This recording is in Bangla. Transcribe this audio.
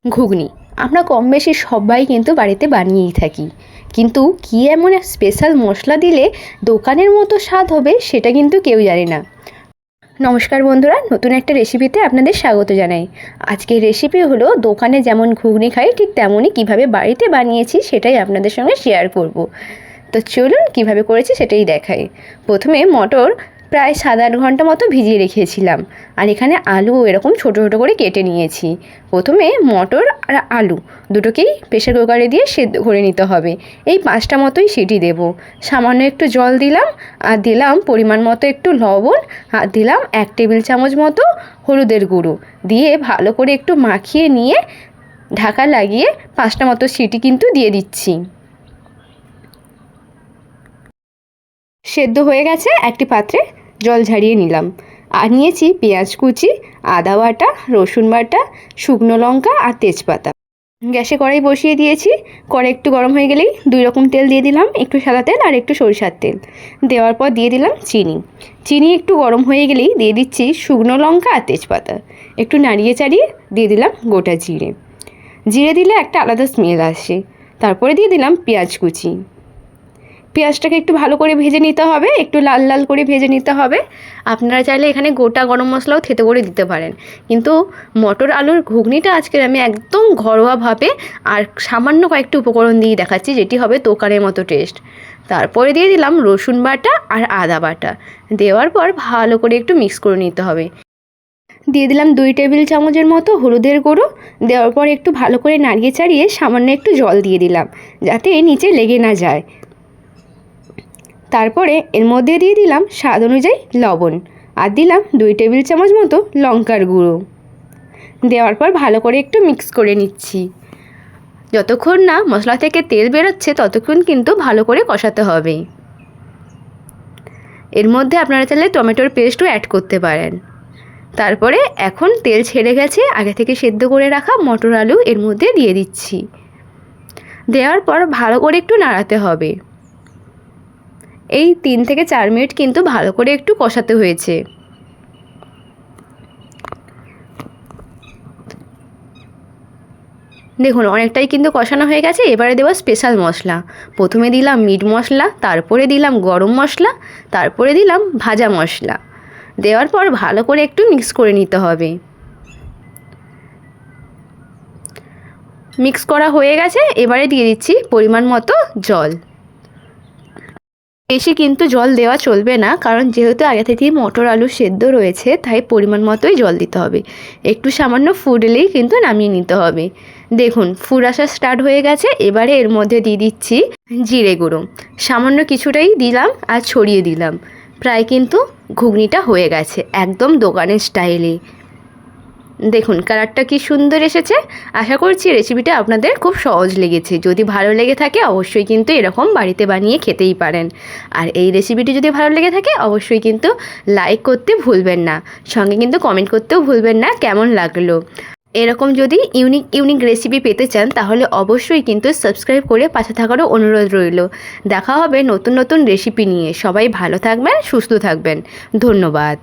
ঘুগনি আমরা কম বেশি সবাই কিন্তু বাড়িতে বানিয়েই থাকি, কিন্তু কী এমন স্পেশাল মশলা দিলে দোকানের মতো স্বাদ হবে সেটা কিন্তু কেউ জানে না। নমস্কার বন্ধুরা, নতুন একটা রেসিপিতে আপনাদের স্বাগত জানাই। আজকের রেসিপি হলো দোকানে যেমন ঘুগনি খাই ঠিক তেমনই কিভাবে বাড়িতে বানিয়েছি সেটাই আপনাদের সঙ্গে শেয়ার করব। তো চলুন কিভাবে করেছি সেটাই দেখাই। প্রথমে মটর প্রায় 7-8 ঘন্টা মতো ভিজিয়ে রেখেছিলাম, আর এখানে আলু এরকম ছোটো ছোটো করে কেটে নিয়েছি। প্রথমে মটর আর আলু দুটোকেই প্রেসার কুকারে দিয়ে সেদ্ধ করে নিতে হবে। এই 5টা মতোই সিটি দেব। সামান্য একটু জল দিলাম, আর দিলাম পরিমাণ মতো একটু লবণ, আর দিলাম 1 টেবিল চামচ মতো হলুদের গুঁড়ো দিয়ে ভালো করে একটু মাখিয়ে নিয়ে ঢাকা লাগিয়ে 5টা মতো সিটি কিন্তু দিয়ে দিচ্ছি। সেদ্ধ হয়ে গেছে, একটি পাত্রে জল ঝারিয়ে নিলাম। আর নিয়েছি পেঁয়াজ কুচি, আদা বাটা, রসুন বাটা, শুকনো লঙ্কা আর তেজপাতা। গ্যাসে কড়াই বসিয়ে দিয়েছি। কড়াই একটু গরম হয়ে গেলেই 2 রকম তেল দিয়ে দিলাম, একটু সাদা তেল আর একটু সরিষার তেল। দেওয়ার পর দিয়ে দিলাম চিনি। চিনি একটু গরম হয়ে গেলেই দিয়ে দিচ্ছি শুকনো লঙ্কা আর তেজপাতা। একটু নাড়িয়ে চাড়িয়ে দিয়ে দিলাম গোটা জিরে। জিরে দিলে একটা আলাদা স্মেল আসে। তারপরে দিয়ে দিলাম পেঁয়াজ কুচি। পেঁয়াজটাকে একটু ভালো করে ভেজে নিতে হবে, একটু লাল লাল করে ভেজে নিতে হবে। আপনারা চাইলে এখানে গোটা গরম মশলাও থেতো করে দিতে পারেন, কিন্তু মটর আলুর ঘুগনিটা আজকের আমি একদম ঘরোয়াভাবে আর সামান্য কয়েকটি উপকরণ দিয়ে দেখাচ্ছি, যেটি হবে দোকানের মতো টেস্ট। তারপরে দিয়ে দিলাম রসুন বাটা আর আদা বাটা। দেওয়ার পর ভালো করে একটু মিক্স করে নিতে হবে। দিয়ে দিলাম 2 টেবিল চামচের মতো হলুদের গুঁড়ো। দেওয়ার পর একটু ভালো করে নাড়িয়ে চাড়িয়ে সামান্য একটু জল দিয়ে দিলাম, যাতে নিচে লেগে না যায়। তারপরে এর মধ্যে দিয়ে দিলাম স্বাদ অনুযায়ী লবণ, আর দিলাম 2 টেবিল চামচ মতো লঙ্কার গুঁড়ো। দেওয়ার পর ভালো করে একটু মিক্স করে নিচ্ছি। যতক্ষণ না মশলা থেকে তেল বেরোচ্ছে ততক্ষণ কিন্তু ভালো করে কষাতে হবে। এর মধ্যে আপনারা চাইলে টমেটোর পেস্টও অ্যাড করতে পারেন। তারপরে এখন তেল ছেড়ে গেছে, আগে থেকে সেদ্ধ করে রাখা মটর আলু এর মধ্যে দিয়ে দিচ্ছি। দেওয়ার পর ভালো করে একটু নাড়াতে হবে। এই 3 থেকে 4 মিনিট কিন্তু ভালো করে একটু কষাতে হয়েছে। দেখুন অনেকটাই কিন্তু কষানো হয়ে গেছে। এবারে দেবো স্পেশাল মশলা। প্রথমে দিলাম মিট মশলা, তারপরে দিলাম গরম মশলা, তারপরে দিলাম ভাজা মশলা। দেওয়ার পর ভালো করে একটু মিক্স করে নিতে হবে। মিক্স করা হয়ে গেছে, এবারে দিয়ে দিচ্ছি পরিমাণ মতো জল। বেশি কিন্তু জল দেওয়া চলবে না, কারণ যেহেতু আগে থেকেই মটর আলু সেদ্ধ রয়েছে, তাই পরিমাণ মতোই জল দিতে হবে। একটু সামান্য ফুটলেই কিন্তু নামিয়ে নিতে হবে। দেখুন ফুট আসা স্টার্ট হয়ে গেছে। এবারে এর মধ্যে দিয়ে দিচ্ছি জিরে গুঁড়ো। সামান্য কিছুটাই দিলাম আর ছড়িয়ে দিলাম। প্রায় কিন্তু ঘুগনিটা হয়ে গেছে একদম দোকানের স্টাইলে। দেখুন কালারটা কি সুন্দর এসেছে। আশা করছি রেসিপিটা আপনাদের খুব সহজ লেগেছে। যদি ভালো লেগে থাকে অবশ্যই কিন্তু এরকম বাড়িতে বানিয়ে খেতেই পারেন। আর এই রেসিপিটি যদি ভালো লেগে থাকে অবশ্যই কিন্তু লাইক করতে ভুলবেন না, সঙ্গে কিন্তু কমেন্ট করতেও ভুলবেন না কেমন লাগলো। এরকম যদি ইউনিক রেসিপি পেতে চান তাহলে অবশ্যই কিন্তু সাবস্ক্রাইব করে পাশে থাকারও অনুরোধ রইল। দেখা হবে নতুন রেসিপি নিয়ে। সবাই ভালো থাকবেন, সুস্থ থাকবেন। ধন্যবাদ।